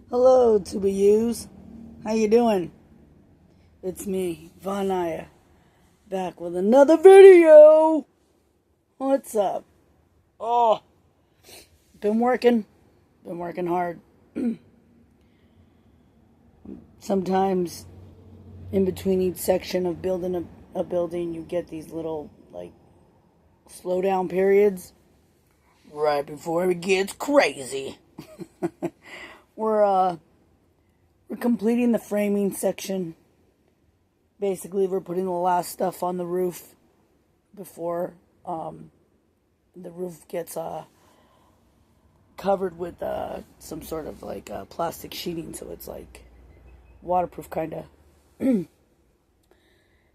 Hello, Tuba U's. How you doing? It's me, Vanaya, back with another video. What's up? Oh, been working hard. Sometimes in between each section of building a building, you get these little, slow down periods right before it gets crazy. We're completing the framing section. Basically, we're putting the last stuff on the roof before the roof gets covered with some sort of plastic sheeting, so it's waterproof kind of.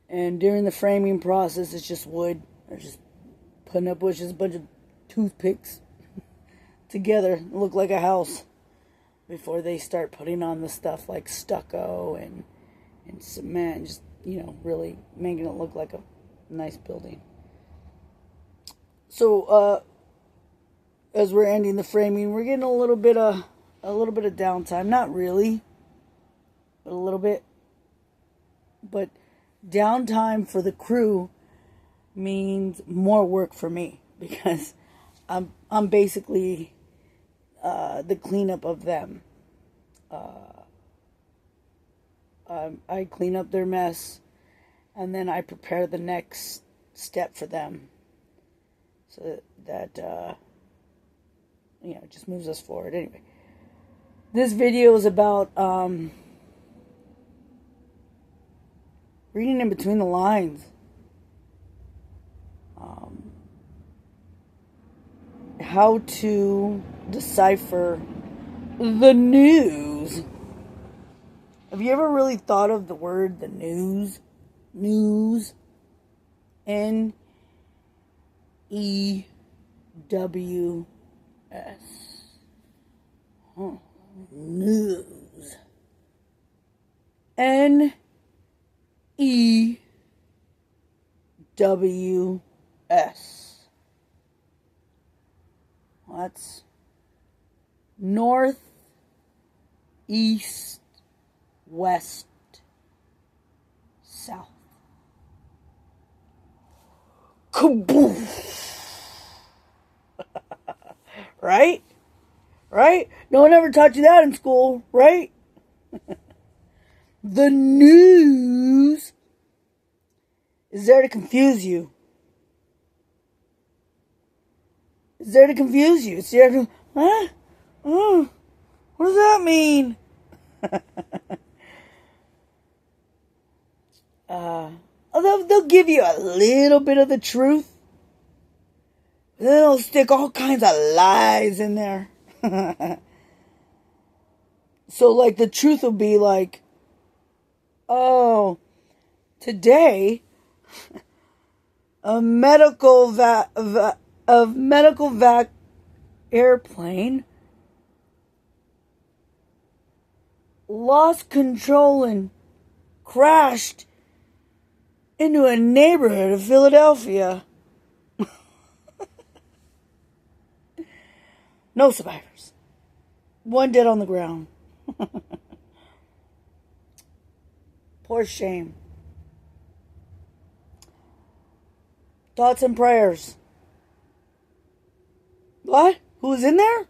And during the framing process, it's just wood. They're just putting up a bunch of toothpicks together, look like a house, before they start putting on the stuff like stucco and cement, just, really making it look like a nice building. So, as we're ending the framing, we're getting a little bit of downtime. Not really, but a little bit. But downtime for the crew means more work for me, because I'm basically the cleanup of them. I clean up their mess, and then I prepare the next step for them, so that it just moves us forward. Anyway, this video is about reading in between the lines. How to decipher the news. Have you ever really thought of the word the news? News. N-E-W-S. News. N-E-W-S. That's north, east, west, south. Kaboof! Right? No one ever taught you that in school, right? The news is there to confuse you. It's there to confuse you. It's there to, huh? Oh, what does that mean? They'll give you a little bit of the truth. Then they'll stick all kinds of lies in there. So, the truth will be oh, today, a medical vac airplane lost control and crashed into a neighborhood of Philadelphia. No survivors. One dead on the ground. Poor shame. Thoughts and prayers. What? Who was in there?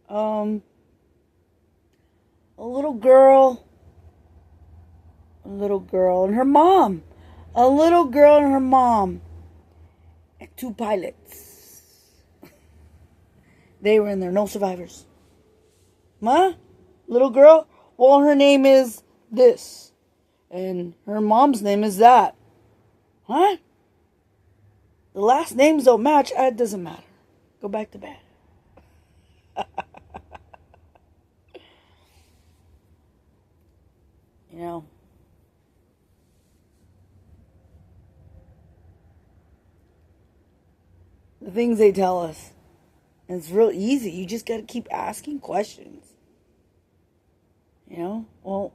A little girl and her mom. A little girl and her mom. And two pilots. They were in there. No survivors. Huh? Little girl? Well, her name is this. And her mom's name is that. Huh? The last names don't match. It doesn't matter. Go back to bed. The things they tell us. And it's real easy. You just got to keep asking questions. Well,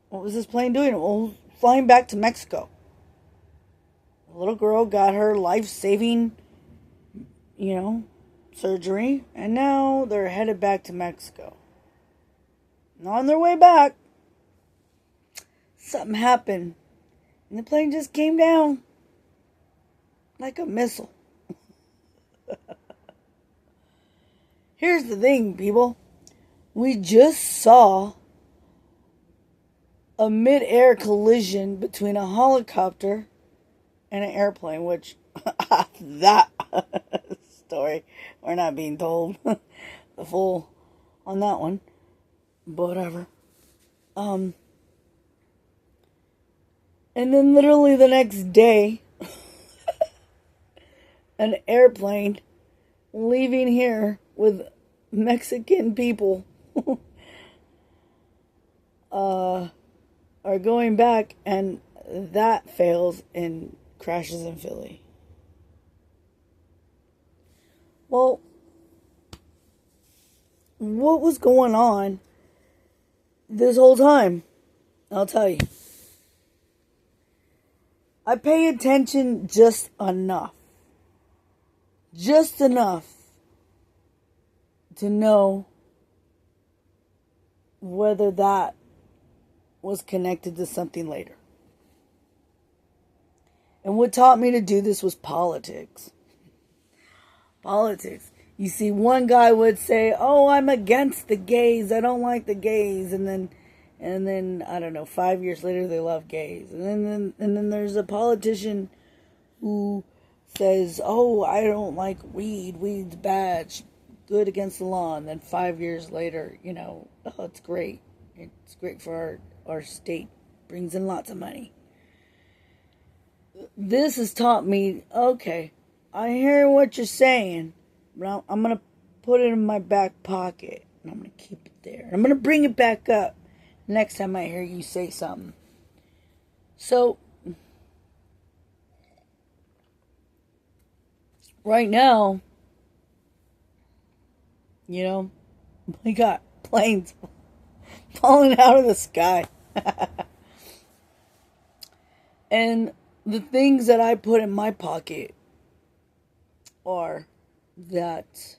what was this plane doing? Well, flying back to Mexico. The little girl got her life-saving, surgery, and now they're headed back to Mexico. On their way back, something happened. And the plane just came down like a missile. Here's the thing, people. We just saw a mid-air collision between a helicopter and an airplane, which that story we're not being told the full on that one, but whatever. And then literally the next day, an airplane leaving here with Mexican people are going back, and that fails and crashes in Philly. Well, what was going on this whole time? I'll tell you. I pay attention just enough to know whether that was connected to something later. And what taught me to do this was politics. Politics. You see, one guy would say, "Oh, I'm against the gays. I don't like the gays." And then I don't know, 5 years later they love gays. And then there's a politician who says, "Oh, I don't like weed. Weed's bad. Good against the law." And then 5 years later, oh, it's great. It's great for our state. Brings in lots of money. This has taught me, okay, I hear what you're saying, but I'm going to put it in my back pocket, and I'm going to keep it there. I'm going to bring it back up next time I hear you say something. So, right now, we got planes falling out of the sky. And the things that I put in my pocket are that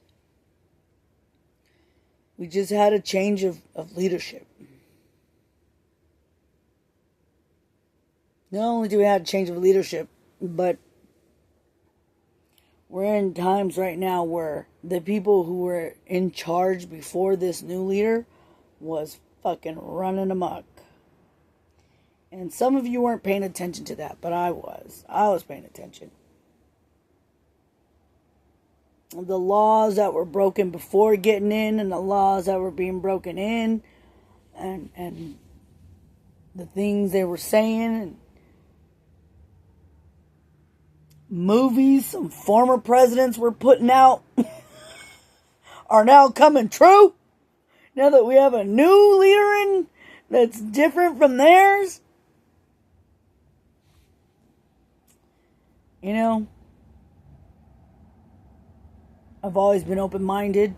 we just had a change of leadership. Not only do we have a change of leadership, but we're in times right now where the people who were in charge before this new leader was fucking running amok. And some of you weren't paying attention to that, but I was. I was paying attention. The laws that were broken before getting in, and the laws that were being broken in, and the things they were saying, and movies some former presidents were putting out are now coming true. Now that we have a new leader in that's different from theirs. I've always been open-minded.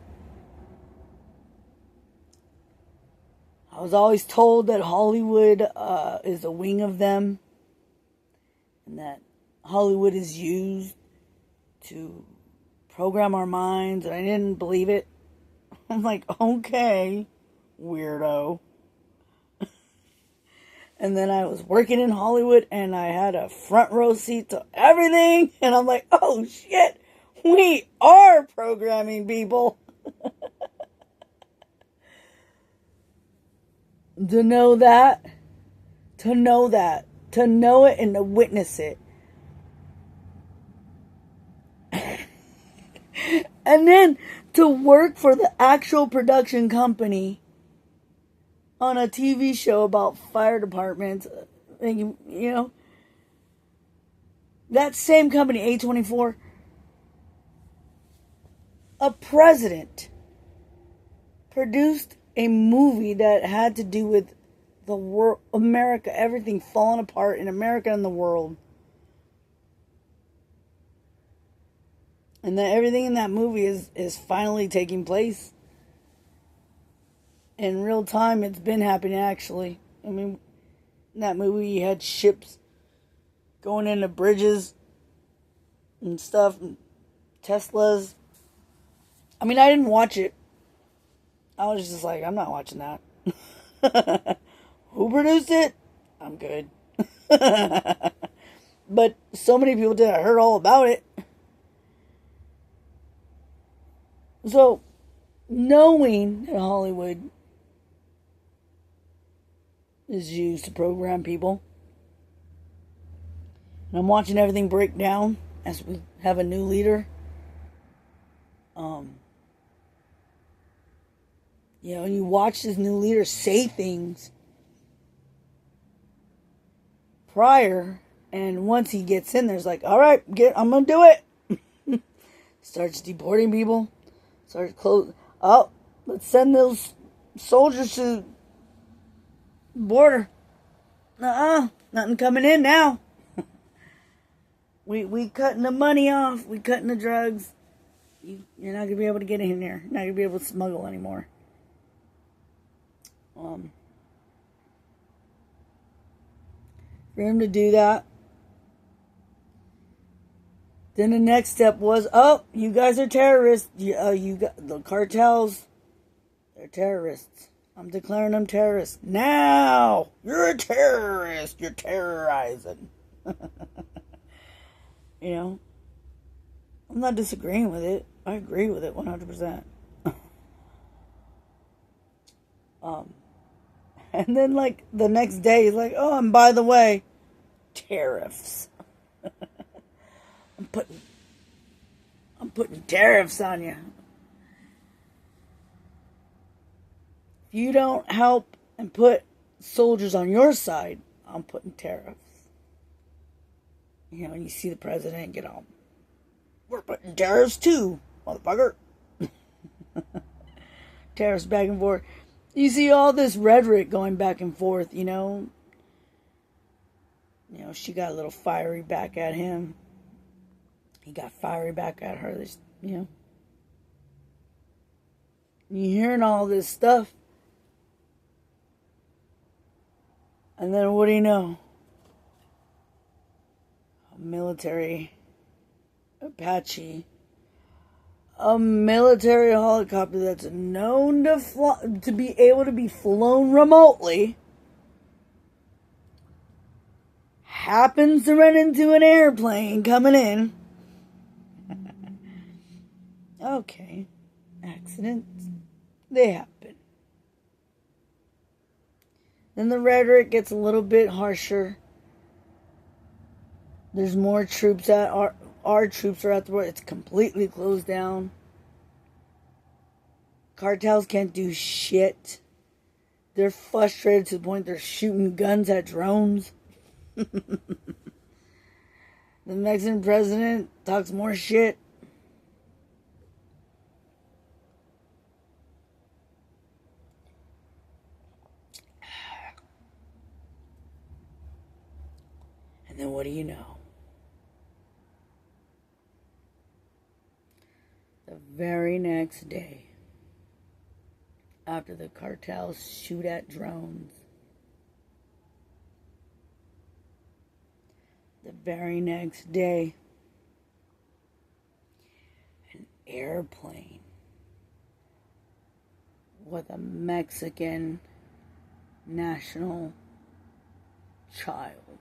I was always told that Hollywood is a wing of them, and that Hollywood is used to program our minds, and I didn't believe it. I'm like, okay, weirdo. And then I was working in Hollywood, and I had a front row seat to everything, and I'm like, oh shit, we are programming people. To know it and to witness it. And then to work for the actual production company on a TV show about fire departments, that same company, A24, a president produced a movie that had to do with the world, America, everything falling apart in America and the world. And that everything in that movie is finally taking place. In real time, it's been happening, actually. I mean, in that movie, you had ships going into bridges and stuff, and Teslas. I mean, I didn't watch it. I was just like, I'm not watching that. Who produced it? I'm good. But so many people did. I heard all about it. So, knowing that Hollywood is used to program people, and I'm watching everything break down as we have a new leader. And you watch this new leader say things prior, and once he gets in there, it's like, all right, I'm gonna do it. Starts deporting people. Starts close. Oh, let's send those soldiers to the border. Nothing coming in now. We cutting the money off. We cutting the drugs. You're not gonna be able to get in there. You're not gonna be able to smuggle anymore. For him to do that, then the next step was, oh, you guys are terrorists. You got the cartels. They're terrorists. I'm declaring them terrorists. Now you're a terrorist. You're terrorizing. I'm not disagreeing with it. I agree with it 100%. And then, like, the next day, he's like, oh, and by the way, tariffs. I'm putting tariffs on you. If you don't help and put soldiers on your side, I'm putting tariffs. And you see the president get on. We're putting tariffs too, motherfucker. Tariffs back and forth. You see all this rhetoric going back and forth, she got a little fiery back at him. He got fiery back at her. You're hearing all this stuff. And then what do you know? A military Apache. A military helicopter that's known to be able to be flown remotely happens to run into an airplane coming in. Okay. Accidents. They happen. Then the rhetoric gets a little bit harsher. There's more troops our troops are at the border. It's completely closed down. Cartels can't do shit. They're frustrated to the point they're shooting guns at drones. The Mexican president talks more shit. And then what do you know? The very next day, after the cartels shoot at drones, the very next day, an airplane with a Mexican national child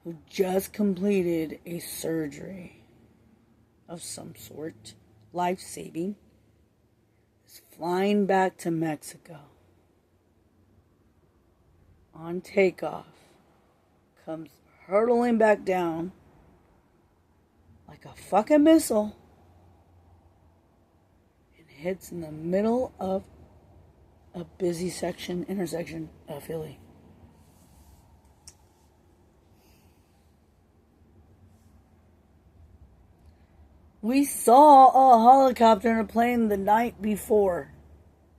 who just completed a surgery of some sort, life-saving, is flying back to Mexico. On takeoff, comes hurtling back down like a fucking missile and hits in the middle of a busy intersection of Philly. We saw a helicopter and a plane the night before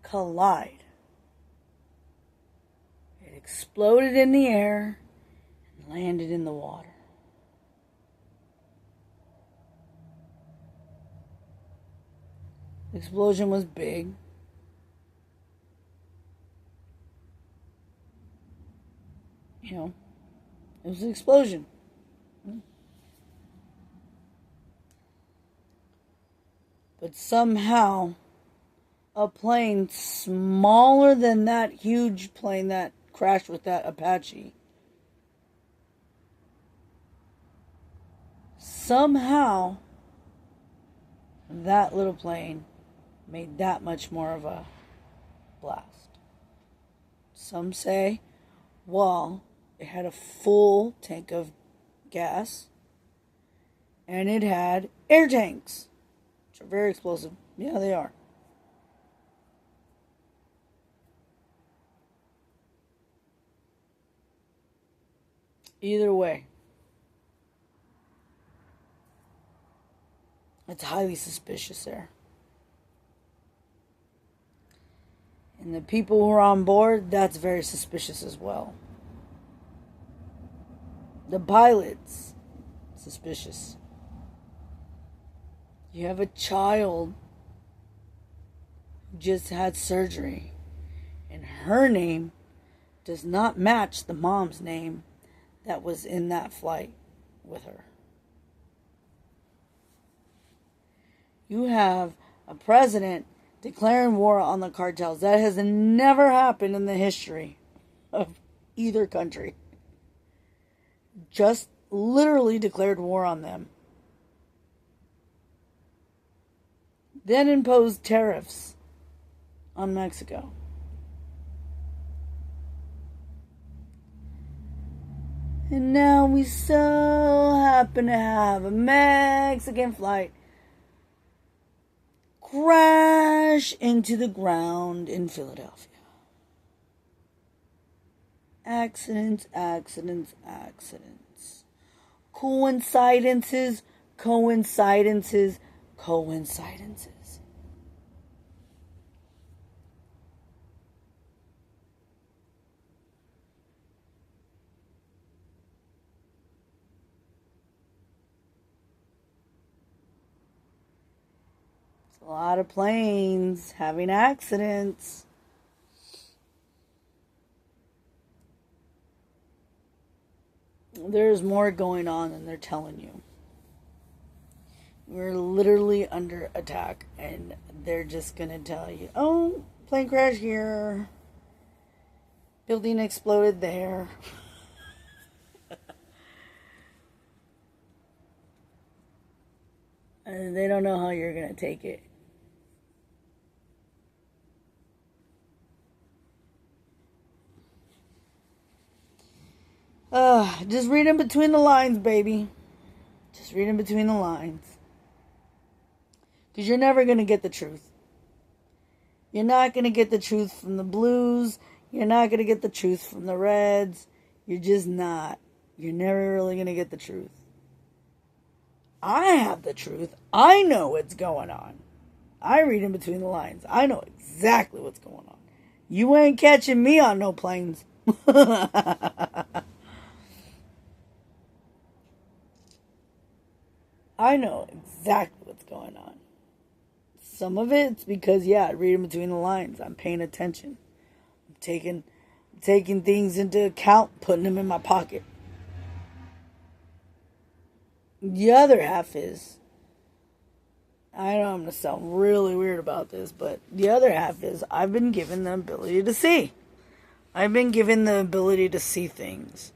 collide. It exploded in the air and landed in the water. The explosion was big. It was an explosion. But somehow, a plane smaller than that huge plane that crashed with that Apache. Somehow, that little plane made that much more of a blast. Some say, well, it had a full tank of gas and it had air tanks, which are very explosive. Yeah, they are. Either way, it's highly suspicious there. And the people who are on board, that's very suspicious as well. The pilots, suspicious. You have a child who just had surgery, and her name does not match the mom's name that was in that flight with her. You have a president declaring war on the cartels. That has never happened in the history of either country. Just literally declared war on them. Then imposed tariffs on Mexico. And now we so happen to have a Mexican flight crash into the ground in Philadelphia. Accidents, accidents, accidents. Coincidences, coincidences, coincidences. A lot of planes having accidents. There's more going on than they're telling you. We're literally under attack, and they're just going to tell you, oh, plane crash here. Building exploded there. And they don't know how you're going to take it. Just read in between the lines, baby. Just read in between the lines. Because you're never going to get the truth. You're not going to get the truth from the Blues. You're not going to get the truth from the Reds. You're just not. You're never really going to get the truth. I have the truth. I know what's going on. I read in between the lines. I know exactly what's going on. You ain't catching me on no planes. I know exactly what's going on. Some of it's because, I read in between the lines. I'm paying attention. I'm taking things into account, putting them in my pocket. The other half is, I know I'm going to sound really weird about this, but the other half is I've been given the ability to see. I've been given the ability to see things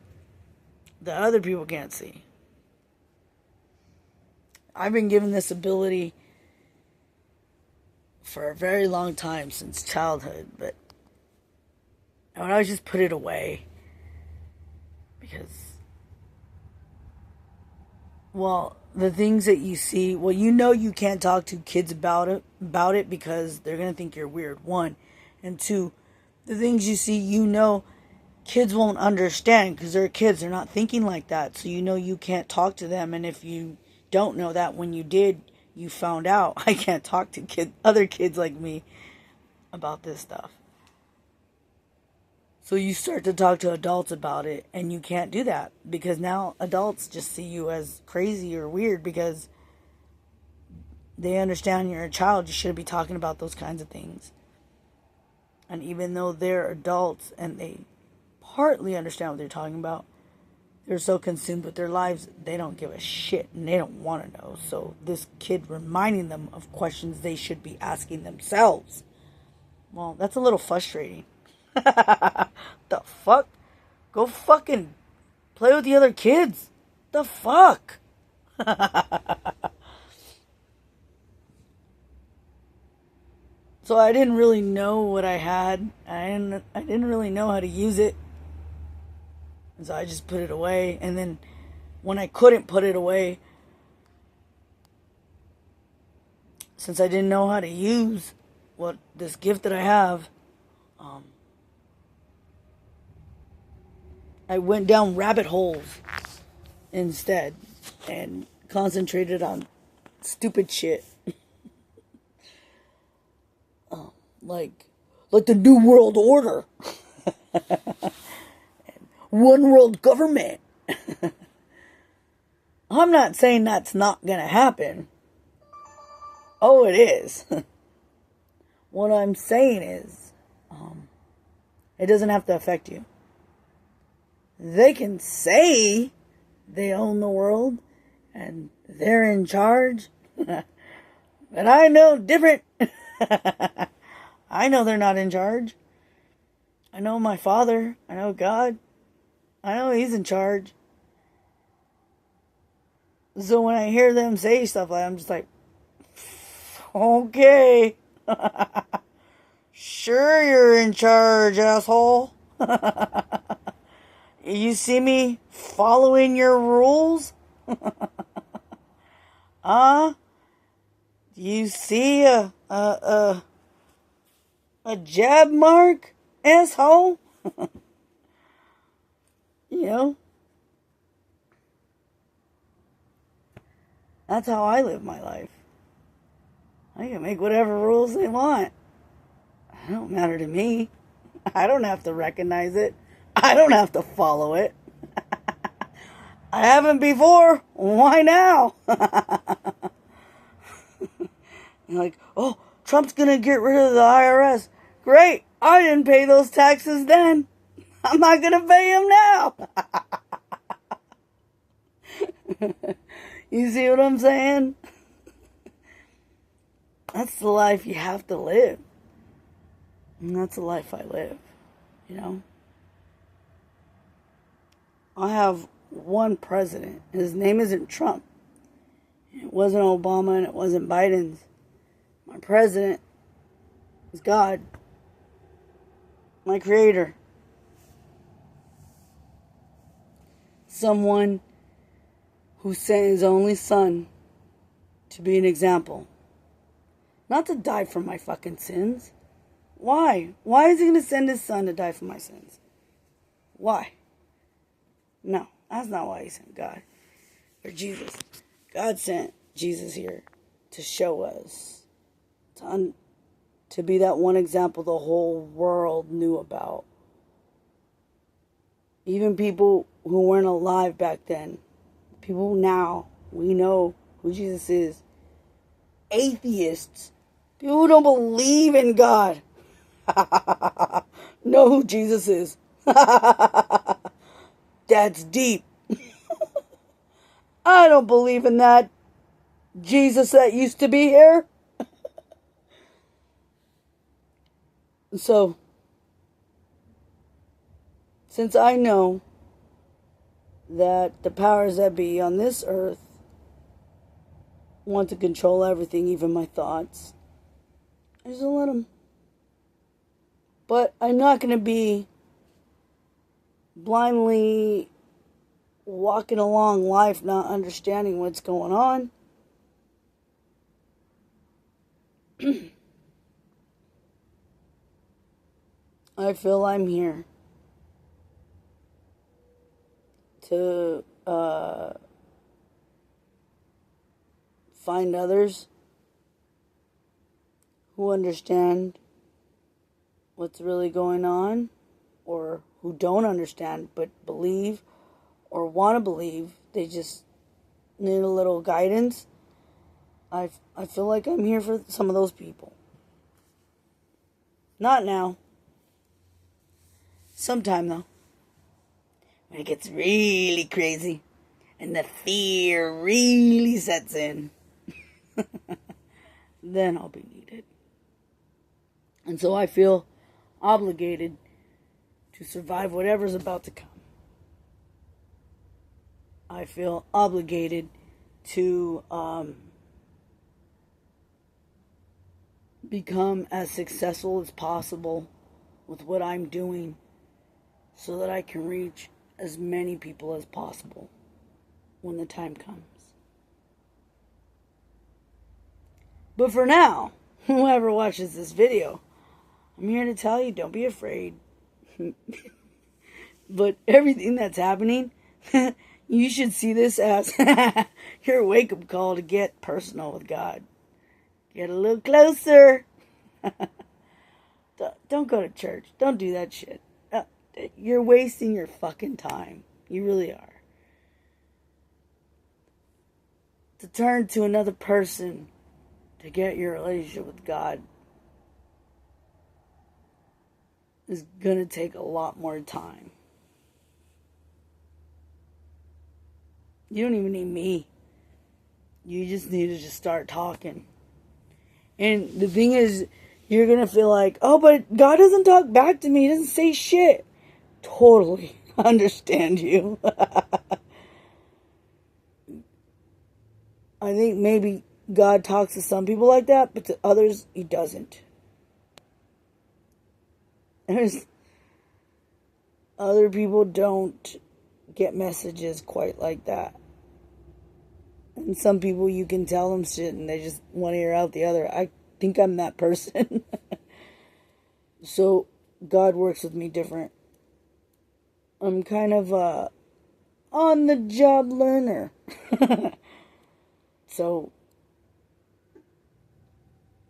that other people can't see. I've been given this ability for a very long time, since childhood, but I would always just put it away because, well, the things that you see, well, you can't talk to kids about it because they're going to think you're weird, one. And two, the things you see, kids won't understand because they're kids. They're not thinking like that. So you can't talk to them. And if you don't know that, when you did, you found out. I can't talk to other kids like me about this stuff. So you start to talk to adults about it, and you can't do that because now adults just see you as crazy or weird because they understand you're a child. You shouldn't be talking about those kinds of things. And even though they're adults and they partly understand what they're talking about, they're so consumed with their lives, they don't give a shit and they don't want to know. So this kid reminding them of questions they should be asking themselves Well, that's a little frustrating. The fuck? Go fucking play with the other kids. The fuck? So I didn't really know what I had. I didn't really know how to use it. And so I just put it away. And then when I couldn't put it away, since I didn't know how to use what this gift that I have, I went down rabbit holes instead and concentrated on stupid shit. Like the New World Order. One world government. I'm not saying that's not gonna happen. Oh, it is. What I'm saying is, it doesn't have to affect you. They can say they own the world and they're in charge. But I know different. I know they're not in charge. I know my Father. I know God. I know He's in charge. So when I hear them say stuff like that, I'm just like, okay. Sure you're in charge, asshole. You see me following your rules? You see a jab mark, asshole? You know? That's how I live my life. I can make whatever rules they want. It don't matter to me. I don't have to recognize it. I don't have to follow it. I haven't before. Why now? You're like, oh, Trump's gonna get rid of the IRS. Great. I didn't pay those taxes then. I'm not gonna pay them now. You see what I'm saying? That's the life you have to live. And that's the life I live. You know? I have one president. His name isn't Trump. It wasn't Obama and it wasn't Biden's. My president is God. My creator. Someone who sent his only son to be an example. Not to die for my fucking sins. Why? Why is he going to send his son to die for my sins? Why? No, that's not why he sent God or Jesus. God sent Jesus here to show us, to be that one example the whole world knew about. Even people who weren't alive back then, people now, we know who Jesus is. Atheists, people who don't believe in God, know who Jesus is. That's deep. I don't believe in that Jesus that used to be here. So, since I know that the powers that be on this earth want to control everything, even my thoughts, I just don't let them. But I'm not going to be blindly walking along life not understanding what's going on. I feel I'm here to find others who understand what's really going on, or who don't understand but believe or want to believe. They just need a little guidance. I feel like I'm here for some of those people. Not now. Sometime though. When it gets really crazy and the fear really sets in, then I'll be needed. And so I feel obligated to survive whatever's about to come. I feel obligated to become as successful as possible with what I'm doing so that I can reach as many people as possible when the time comes. But for now, whoever watches this video, I'm here to tell you, don't be afraid. But everything that's happening, you should see this as your wake-up call to get personal with God. Get a little closer. Don't go to church. Don't do that shit. You're wasting your fucking time. You really are. To turn to another person to get your relationship with God is going to take a lot more time. You don't even need me. You just need to just start talking. And the thing is, you're going to feel like, oh, but God doesn't talk back to me. He doesn't say shit. Totally understand you. I think maybe God talks to some people like that, but to others, He doesn't. There's other people don't get messages quite like that. And some people, you can tell them shit and they just one ear out the other. I think I'm that person. So God works with me different. I'm kind of a on-the-job learner. So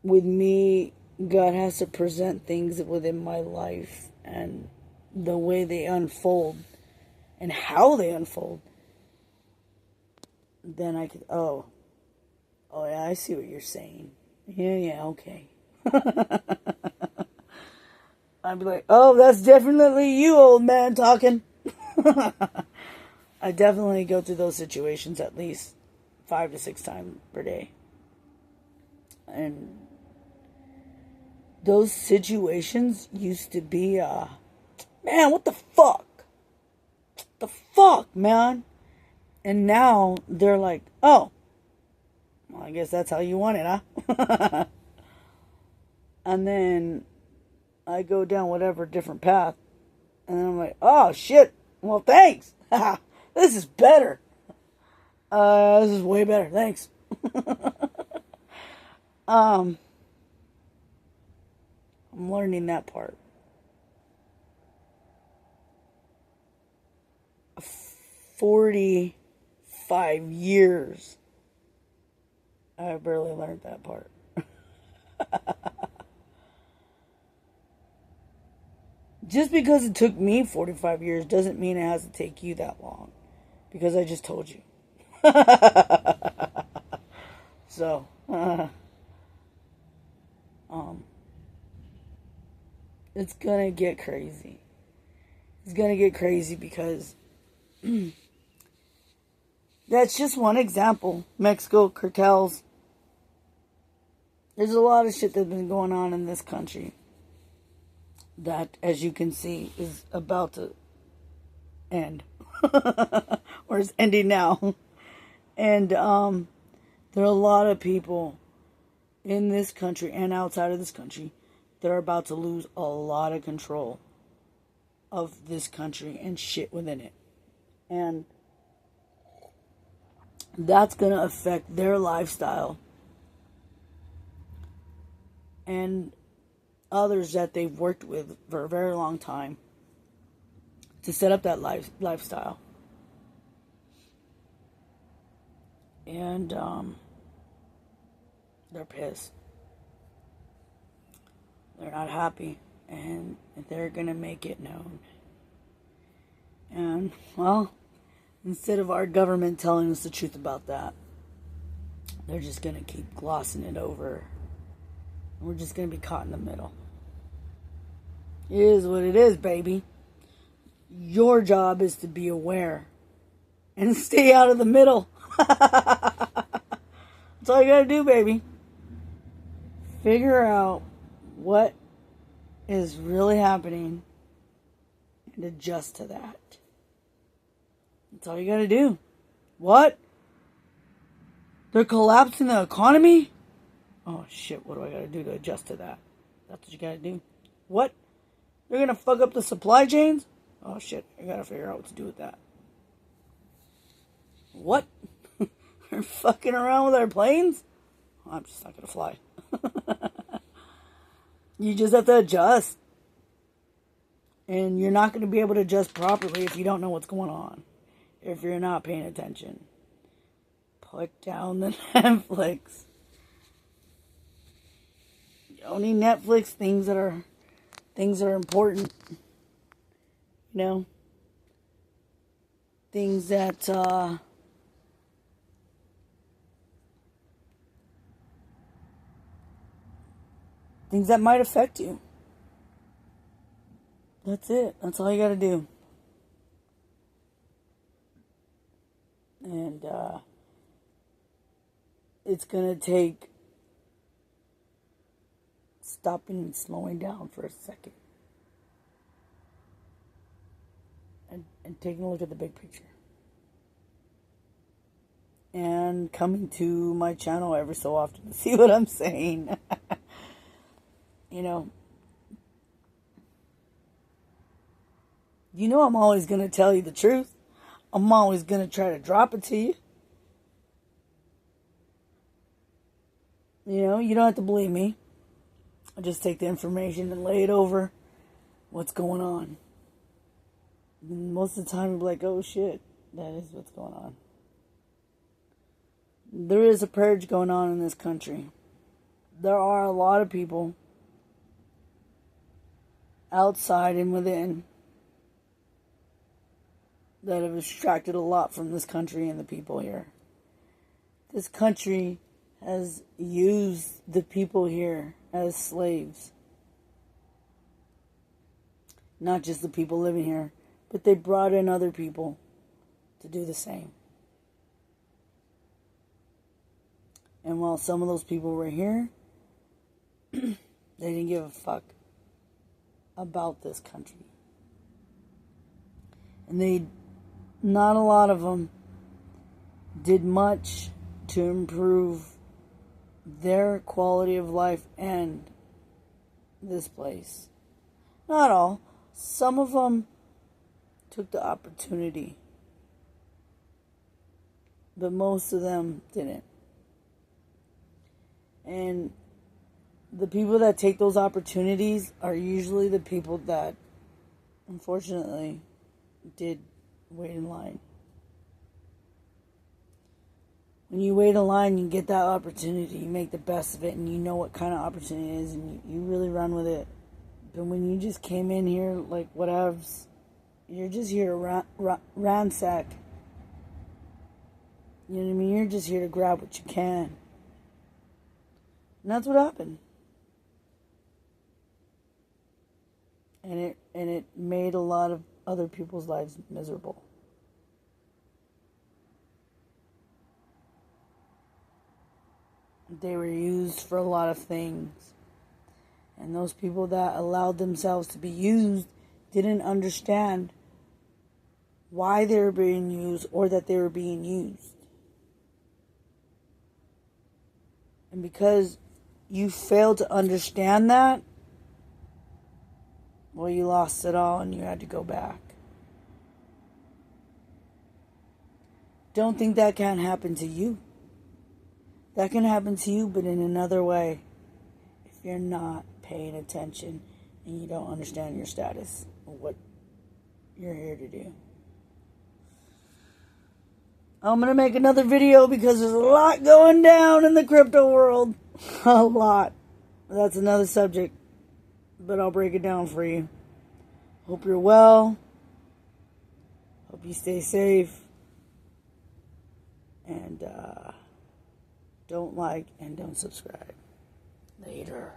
with me, God has to present things within my life and the way they unfold and how they unfold. Then I could, oh yeah, I see what you're saying. Yeah, okay. I'd be like, oh, that's definitely you, old man, talking. I definitely go through those situations at least 5 to 6 times per day. And those situations used to be, man, what the fuck? The fuck, man? And now they're like, oh, well, I guess that's how you want it, huh? And then I go down whatever different path. And then I'm like, oh, shit. Well, thanks. This is better. This is way better. Thanks. I'm learning that part. 45 years. I barely learned that part. Just because it took me 45 years doesn't mean it has to take you that long. Because I just told you. So, it's gonna get crazy. It's gonna get crazy because that's just one example. Mexico, cartels. There's a lot of shit that's been going on in this country that, as you can see, is about to end. Or is ending now. And there are a lot of people in this country and outside of this country that are about to lose a lot of control of this country and shit within it. And that's going to affect their lifestyle and others that they've worked with for a very long time to set up that lifestyle. And they're pissed. They're not happy. And they're going to make it known. And, well, instead of our government telling us the truth about that, they're just going to keep glossing it over. And we're just going to be caught in the middle. It is what it is, baby. Your job is to be aware and stay out of the middle. That's all you gotta do, baby. Figure out what is really happening and adjust to that. That's all you gotta do. What? They're collapsing the economy? Oh shit, what do I gotta do to adjust to that? That's what you gotta do. What? They're gonna fuck up the supply chains? Oh shit, I gotta figure out what to do with that. What? They're fucking around with our planes? I'm just not gonna fly. You just have to adjust. And you're not gonna be able to adjust properly if you don't know what's going on. If you're not paying attention. Put down the Netflix. You don't need Netflix. Things that are important. You know? Things that might affect you. That's it. That's all you gotta do. And it's gonna take stopping and slowing down for a second. And taking a look at the big picture. And coming to my channel every so often to see what I'm saying. You know I'm always going to tell you the truth. I'm always going to try to drop it to you. You don't have to believe me. I just take the information and lay it over what's going on. And most of the time, I'm like, oh shit, that is what's going on. There is a purge going on in this country. There are a lot of people outside and within that have extracted a lot from this country and the people here. This country has used the people here as slaves. Not just the people living here, but they brought in other people to do the same. And while some of those people were here, they didn't give a fuck about this country. And not a lot of them did much to improve their quality of life and this place. Not all. Some of them took the opportunity. But most of them didn't. And the people that take those opportunities are usually the people that, unfortunately, did wait in line. When you wait in line, you get that opportunity. You make the best of it, and you know what kind of opportunity it is, and you really run with it. But when you just came in here, like whatevs, you're just here to ransack. You know what I mean? You're just here to grab what you can. And that's what happened. And it made a lot of other people's lives miserable. They were used for a lot of things. And those people that allowed themselves to be used didn't understand why they were being used or that they were being used. And because you failed to understand that, well, you lost it all and you had to go back. Don't think that can't happen to you. That can happen to you, but in another way. If you're not paying attention and you don't understand your status or what you're here to do. I'm going to make another video because there's a lot going down in the crypto world. A lot. That's another subject. But I'll break it down for you. Hope you're well. Hope you stay safe. And don't like and don't subscribe. Later.